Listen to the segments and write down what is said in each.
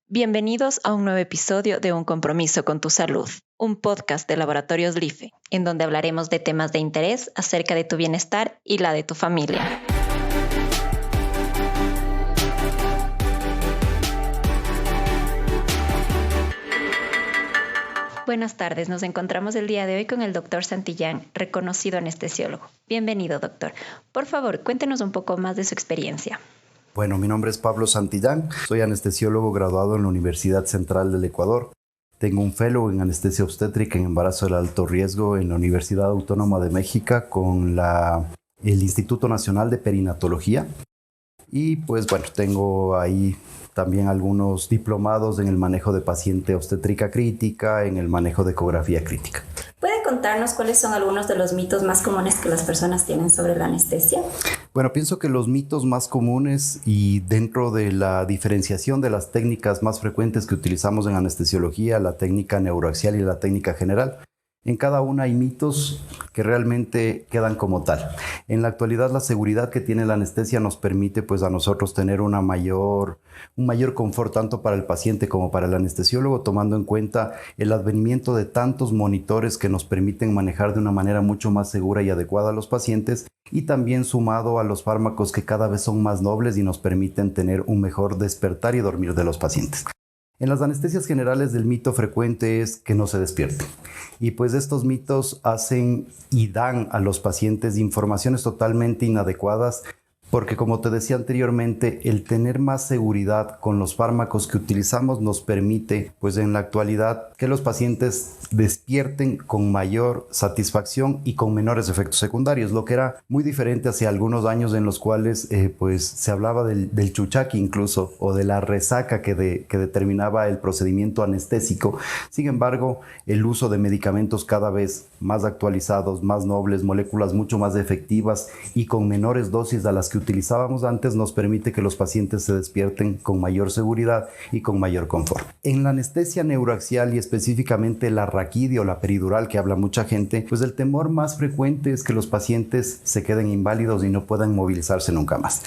Bienvenidos a un nuevo episodio de Un Compromiso con tu Salud, un podcast de Laboratorios LIFE, en donde hablaremos de temas de interés acerca de tu bienestar y la de tu familia. Buenas tardes, nos encontramos el día de hoy con el doctor Santillán, reconocido anestesiólogo. Bienvenido, doctor. Por favor, cuéntenos un poco más de su experiencia. Bueno, mi nombre es Pablo Santillán, soy anestesiólogo graduado en la Universidad Central del Ecuador. Tengo un fellow en anestesia obstétrica en embarazo de alto riesgo en la Universidad Autónoma de México con el Instituto Nacional de Perinatología. Y pues bueno, tengo ahí también algunos diplomados en el manejo de paciente obstétrica crítica, en el manejo de ecografía crítica. ¿Puede contarnos cuáles son algunos de los mitos más comunes que las personas tienen sobre la anestesia? Bueno, pienso que los mitos más comunes y dentro de la diferenciación de las técnicas más frecuentes que utilizamos en anestesiología, la técnica neuroaxial y la técnica general, en cada una hay mitos que realmente quedan como tal. En la actualidad, la seguridad que tiene la anestesia nos permite pues a nosotros tener un mayor confort tanto para el paciente como para el anestesiólogo, tomando en cuenta el advenimiento de tantos monitores que nos permiten manejar de una manera mucho más segura y adecuada a los pacientes, y también sumado a los fármacos que cada vez son más nobles y nos permiten tener un mejor despertar y dormir de los pacientes. En las anestesias generales, el mito frecuente es que no se despierte. Y pues estos mitos hacen y dan a los pacientes informaciones totalmente inadecuadas, porque como te decía anteriormente, el tener más seguridad con los fármacos que utilizamos nos permite, pues en la actualidad, que los pacientes despierten con mayor satisfacción y con menores efectos secundarios, lo que era muy diferente hace algunos años en los cuales pues se hablaba del chuchaqui incluso, o de la resaca que determinaba el procedimiento anestésico. Sin embargo, el uso de medicamentos cada vez más actualizados, más nobles, moléculas mucho más efectivas y con menores dosis a las que utilizábamos antes nos permite que los pacientes se despierten con mayor seguridad y con mayor confort. En la anestesia neuroaxial y específicamente la raquidia o la peridural que habla mucha gente, pues el temor más frecuente es que los pacientes se queden inválidos y no puedan movilizarse nunca más.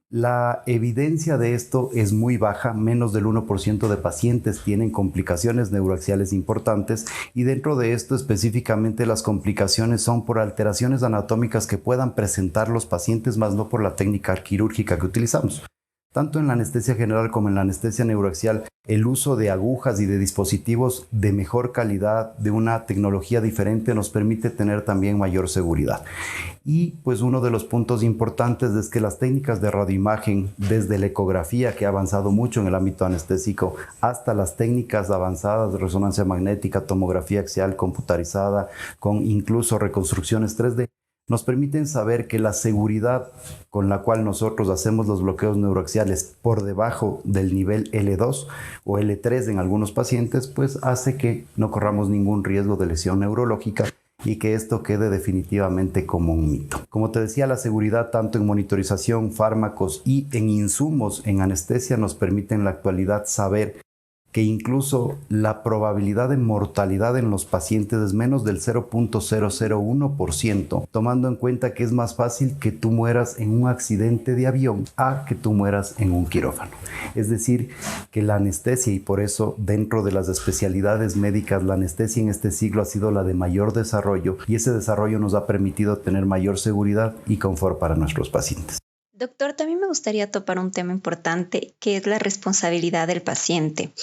La evidencia de esto es muy baja, menos del 1% de pacientes tienen complicaciones neuroaxiales importantes, y dentro de esto específicamente las complicaciones son por alteraciones anatómicas que puedan presentar los pacientes, más no por la técnica quirúrgica que utilizamos. Tanto en la anestesia general como en la anestesia neuroaxial, el uso de agujas y de dispositivos de mejor calidad, de una tecnología diferente, nos permite tener también mayor seguridad. Y pues uno de los puntos importantes es que las técnicas de radioimagen, desde la ecografía, que ha avanzado mucho en el ámbito anestésico, hasta las técnicas avanzadas de resonancia magnética, tomografía axial computarizada, con incluso reconstrucciones 3D, nos permiten saber que la seguridad con la cual nosotros hacemos los bloqueos neuroaxiales por debajo del nivel L2 o L3 en algunos pacientes, pues hace que no corramos ningún riesgo de lesión neurológica y que esto quede definitivamente como un mito. Como te decía, la seguridad tanto en monitorización, fármacos y en insumos en anestesia nos permite en la actualidad saber que incluso la probabilidad de mortalidad en los pacientes es menos del 0.001%, tomando en cuenta que es más fácil que tú mueras en un accidente de avión a que tú mueras en un quirófano. Es decir, que la anestesia, y por eso dentro de las especialidades médicas, la anestesia en este siglo ha sido la de mayor desarrollo, y ese desarrollo nos ha permitido tener mayor seguridad y confort para nuestros pacientes. Doctor, también me gustaría topar un tema importante, que es la responsabilidad del paciente.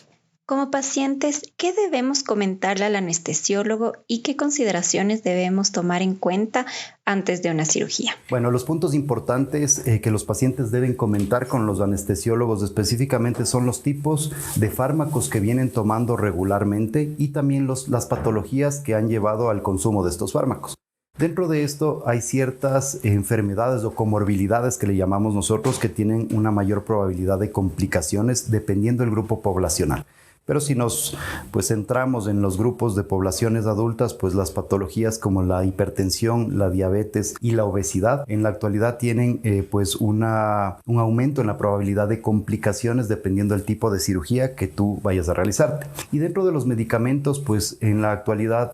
Como pacientes, ¿qué debemos comentarle al anestesiólogo y qué consideraciones debemos tomar en cuenta antes de una cirugía? Bueno, los puntos importantes que los pacientes deben comentar con los anestesiólogos específicamente son los tipos de fármacos que vienen tomando regularmente y también las patologías que han llevado al consumo de estos fármacos. Dentro de esto hay ciertas enfermedades o comorbilidades que le llamamos nosotros, que tienen una mayor probabilidad de complicaciones dependiendo del grupo poblacional. Pero si nos centramos en los grupos de poblaciones adultas, pues las patologías como la hipertensión, la diabetes y la obesidad en la actualidad tienen un aumento en la probabilidad de complicaciones dependiendo del tipo de cirugía que tú vayas a realizarte. Y dentro de los medicamentos, pues en la actualidad,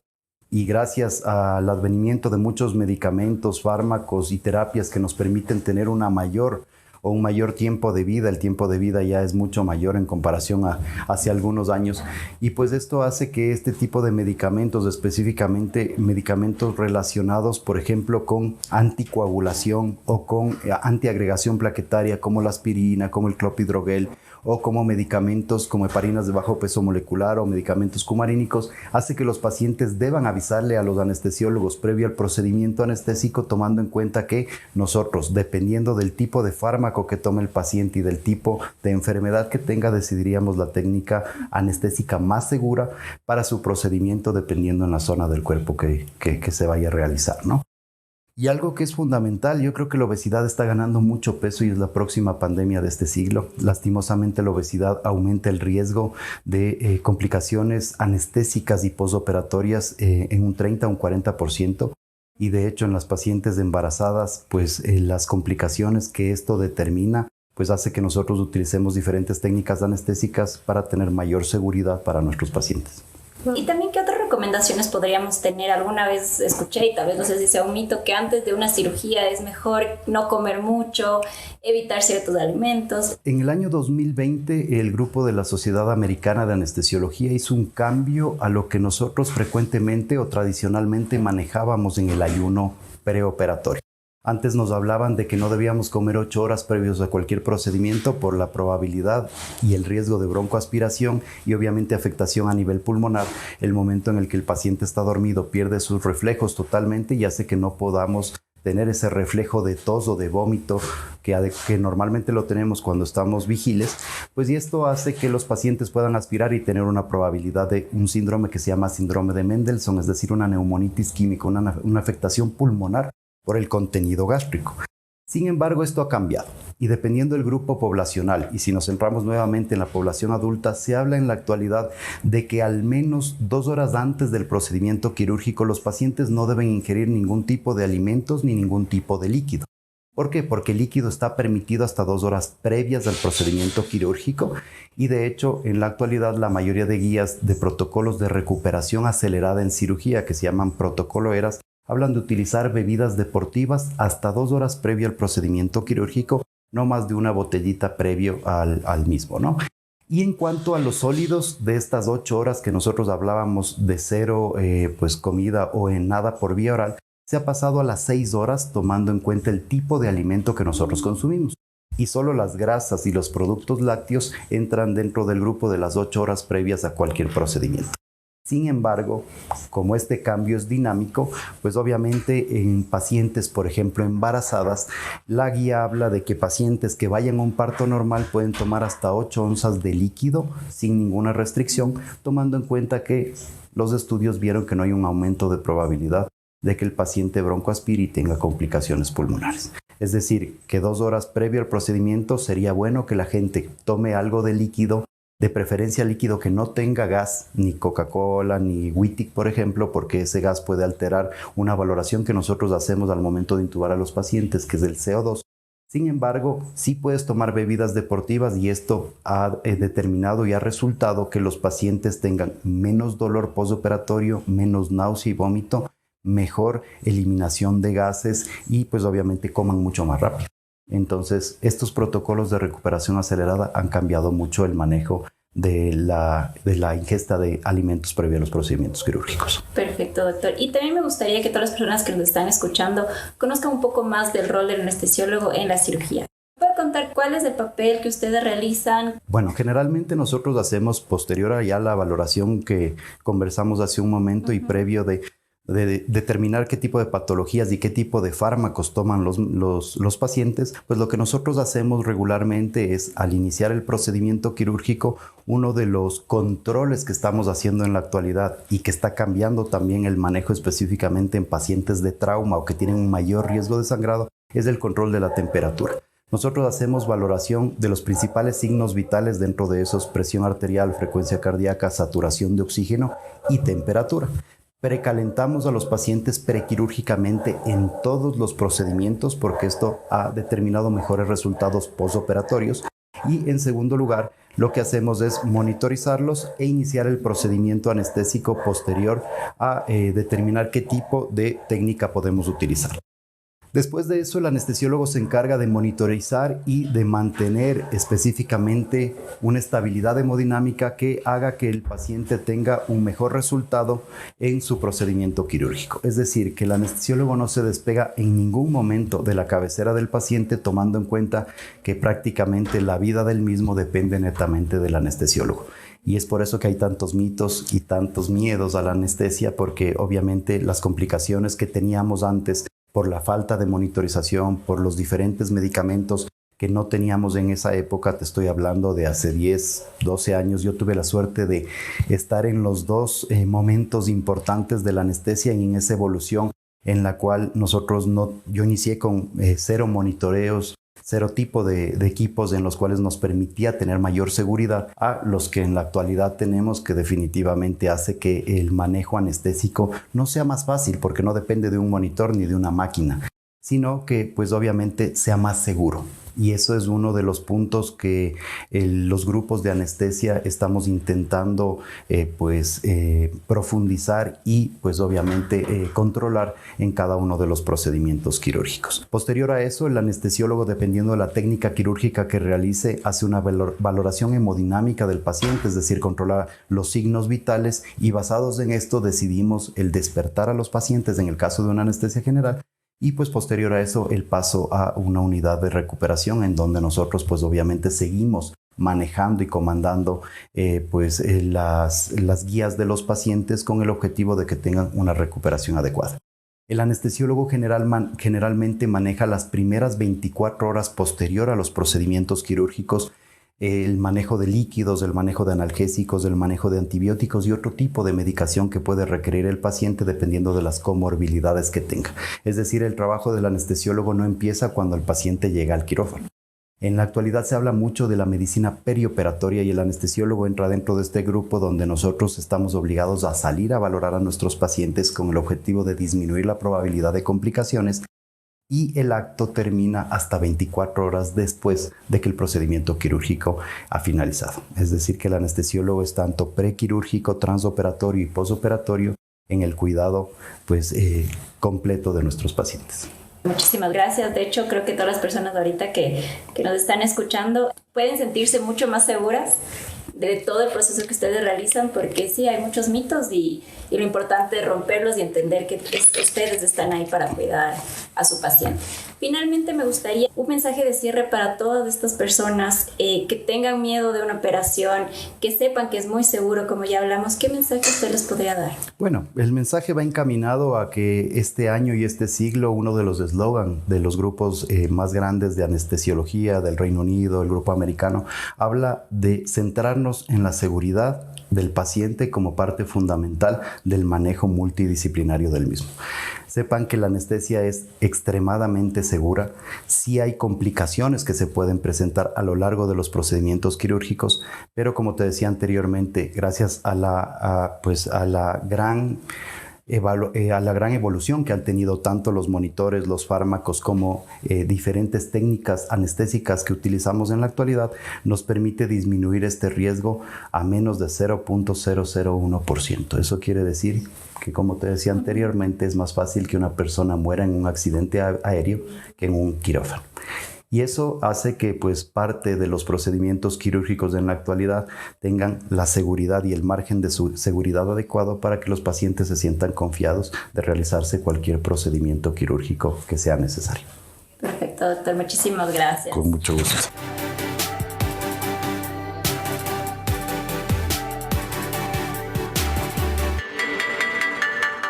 y gracias al advenimiento de muchos medicamentos, fármacos y terapias que nos permiten tener una mayor o un mayor tiempo de vida. El tiempo de vida ya es mucho mayor en comparación a hace algunos años. Y pues esto hace que este tipo de medicamentos, específicamente medicamentos relacionados, por ejemplo, con anticoagulación o con antiagregación plaquetaria, como la aspirina, como el clopidogrel, o como medicamentos como heparinas de bajo peso molecular o medicamentos cumarínicos, hace que los pacientes deban avisarle a los anestesiólogos previo al procedimiento anestésico, tomando en cuenta que nosotros, dependiendo del tipo de fármaco que tome el paciente y del tipo de enfermedad que tenga, decidiríamos la técnica anestésica más segura para su procedimiento, dependiendo en la zona del cuerpo que se vaya a realizar, ¿no? Y algo que es fundamental, yo creo que la obesidad está ganando mucho peso y es la próxima pandemia de este siglo. Lastimosamente la obesidad aumenta el riesgo de complicaciones anestésicas y posoperatorias en un 30 o un 40%. Y de hecho en las pacientes embarazadas, pues las complicaciones que esto determina, pues hace que nosotros utilicemos diferentes técnicas anestésicas para tener mayor seguridad para nuestros pacientes. Y también, ¿qué otras recomendaciones podríamos tener? Alguna vez escuché, y tal vez no sé si sea un mito, que antes de una cirugía es mejor no comer mucho, evitar ciertos alimentos. En el año 2020, el grupo de la Sociedad Americana de Anestesiología hizo un cambio a lo que nosotros frecuentemente o tradicionalmente manejábamos en el ayuno preoperatorio. Antes nos hablaban de que no debíamos comer 8 horas previos a cualquier procedimiento por la probabilidad y el riesgo de broncoaspiración y obviamente afectación a nivel pulmonar. El momento en el que el paciente está dormido pierde sus reflejos totalmente y hace que no podamos tener ese reflejo de tos o de vómito que normalmente lo tenemos cuando estamos vigiles, pues y esto hace que los pacientes puedan aspirar y tener una probabilidad de un síndrome que se llama síndrome de Mendelssohn, es decir, una neumonitis química, una afectación pulmonar por el contenido gástrico. Sin embargo, esto ha cambiado y dependiendo del grupo poblacional, y si nos centramos nuevamente en la población adulta, se habla en la actualidad de que al menos 2 horas antes del procedimiento quirúrgico los pacientes no deben ingerir ningún tipo de alimentos ni ningún tipo de líquido. ¿Por qué? Porque el líquido está permitido hasta 2 horas previas al procedimiento quirúrgico y de hecho en la actualidad la mayoría de guías de protocolos de recuperación acelerada en cirugía que se llaman protocolo ERAS hablan de utilizar bebidas deportivas hasta 2 horas previo al procedimiento quirúrgico, no más de una botellita previo al mismo, ¿no? Y en cuanto a los sólidos, de estas 8 horas que nosotros hablábamos de cero pues comida o en nada por vía oral, se ha pasado a las 6 horas tomando en cuenta el tipo de alimento que nosotros consumimos. Y solo las grasas y los productos lácteos entran dentro del grupo de las 8 horas previas a cualquier procedimiento. Sin embargo, como este cambio es dinámico, pues obviamente en pacientes, por ejemplo, embarazadas, la guía habla de que pacientes que vayan a un parto normal pueden tomar hasta 8 onzas de líquido sin ninguna restricción, tomando en cuenta que los estudios vieron que no hay un aumento de probabilidad de que el paciente broncoaspire y tenga complicaciones pulmonares. Es decir, que 2 horas previo al procedimiento sería bueno que la gente tome algo de líquido, de preferencia líquido que no tenga gas, ni Coca-Cola, ni Wittig, por ejemplo, porque ese gas puede alterar una valoración que nosotros hacemos al momento de intubar a los pacientes, que es el CO2. Sin embargo, sí puedes tomar bebidas deportivas y esto ha determinado y ha resultado que los pacientes tengan menos dolor postoperatorio, menos náusea y vómito, mejor eliminación de gases y pues obviamente coman mucho más rápido. Entonces, estos protocolos de recuperación acelerada han cambiado mucho el manejo de la ingesta de alimentos previo a los procedimientos quirúrgicos. Perfecto, doctor. Y también me gustaría que todas las personas que nos están escuchando conozcan un poco más del rol del anestesiólogo en la cirugía. ¿Puede contar cuál es el papel que ustedes realizan? Bueno, generalmente nosotros hacemos posterior a ya la valoración que conversamos hace un momento y previo de determinar qué tipo de patologías y qué tipo de fármacos toman los pacientes, pues lo que nosotros hacemos regularmente es, al iniciar el procedimiento quirúrgico, uno de los controles que estamos haciendo en la actualidad y que está cambiando también el manejo específicamente en pacientes de trauma o que tienen un mayor riesgo de sangrado, es el control de la temperatura. Nosotros hacemos valoración de los principales signos vitales dentro de esos: presión arterial, frecuencia cardíaca, saturación de oxígeno y temperatura. Precalentamos a los pacientes prequirúrgicamente en todos los procedimientos porque esto ha determinado mejores resultados postoperatorios. Y en segundo lugar, lo que hacemos es monitorizarlos e iniciar el procedimiento anestésico posterior a determinar qué tipo de técnica podemos utilizar. Después de eso, el anestesiólogo se encarga de monitorizar y de mantener específicamente una estabilidad hemodinámica que haga que el paciente tenga un mejor resultado en su procedimiento quirúrgico. Es decir, que el anestesiólogo no se despega en ningún momento de la cabecera del paciente, tomando en cuenta que prácticamente la vida del mismo depende netamente del anestesiólogo. Y es por eso que hay tantos mitos y tantos miedos a la anestesia, porque obviamente las complicaciones que teníamos antes por la falta de monitorización, por los diferentes medicamentos que no teníamos en esa época, te estoy hablando de hace 10, 12 años, yo tuve la suerte de estar en los dos momentos importantes de la anestesia y en esa evolución en la cual yo inicié con 0 monitoreos, 0 tipo de equipos en los cuales nos permitía tener mayor seguridad a los que en la actualidad tenemos, que definitivamente hace que el manejo anestésico no sea más fácil porque no depende de un monitor ni de una máquina, sino que pues obviamente sea más seguro. Y eso es uno de los puntos que los grupos de anestesia estamos intentando profundizar y pues obviamente controlar en cada uno de los procedimientos quirúrgicos. Posterior a eso, el anestesiólogo, dependiendo de la técnica quirúrgica que realice, hace una valoración hemodinámica del paciente, es decir, controlar los signos vitales, y basados en esto decidimos el despertar a los pacientes en el caso de una anestesia general. Y pues posterior a eso el paso a una unidad de recuperación en donde nosotros pues obviamente seguimos manejando y comandando las guías de los pacientes con el objetivo de que tengan una recuperación adecuada. El anestesiólogo generalmente maneja las primeras 24 horas posterior a los procedimientos quirúrgicos, el manejo de líquidos, el manejo de analgésicos, el manejo de antibióticos y otro tipo de medicación que puede requerir el paciente dependiendo de las comorbilidades que tenga. Es decir, el trabajo del anestesiólogo no empieza cuando el paciente llega al quirófano. En la actualidad se habla mucho de la medicina perioperatoria y el anestesiólogo entra dentro de este grupo donde nosotros estamos obligados a salir a valorar a nuestros pacientes con el objetivo de disminuir la probabilidad de complicaciones, y el acto termina hasta 24 horas después de que el procedimiento quirúrgico ha finalizado. Es decir, que el anestesiólogo es tanto prequirúrgico, transoperatorio y posoperatorio en el cuidado completo de nuestros pacientes. Muchísimas gracias. De hecho, creo que todas las personas ahorita que nos están escuchando pueden sentirse mucho más seguras de todo el proceso que ustedes realizan, porque sí, hay muchos mitos y lo importante es romperlos y entender que ustedes están ahí para cuidar a su paciente. Finalmente, me gustaría un mensaje de cierre para todas estas personas que tengan miedo de una operación, que sepan que es muy seguro, como ya hablamos. ¿Qué mensaje usted les podría dar? Bueno, el mensaje va encaminado a que este año y este siglo, uno de los eslogan de los grupos más grandes de anestesiología del Reino Unido, el grupo americano, habla de centrarnos en la seguridad del paciente como parte fundamental del manejo multidisciplinario del mismo. Sepan que la anestesia es extremadamente segura. Sí hay complicaciones que se pueden presentar a lo largo de los procedimientos quirúrgicos, pero como te decía anteriormente, gracias a la gran evolución que han tenido tanto los monitores, los fármacos como diferentes técnicas anestésicas que utilizamos en la actualidad, nos permite disminuir este riesgo a menos de 0.001%. Eso quiere decir que, como te decía anteriormente, es más fácil que una persona muera en un accidente aéreo que en un quirófano. Y eso hace que parte de los procedimientos quirúrgicos en la actualidad tengan la seguridad y el margen de su seguridad adecuado para que los pacientes se sientan confiados de realizarse cualquier procedimiento quirúrgico que sea necesario. Perfecto, doctor. Muchísimas gracias. Con mucho gusto.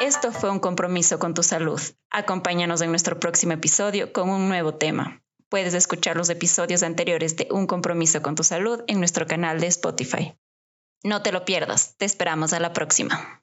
Esto fue Un Compromiso con tu Salud. Acompáñanos en nuestro próximo episodio con un nuevo tema. Puedes escuchar los episodios anteriores de Un Compromiso con tu Salud en nuestro canal de Spotify. No te lo pierdas, te esperamos a la próxima.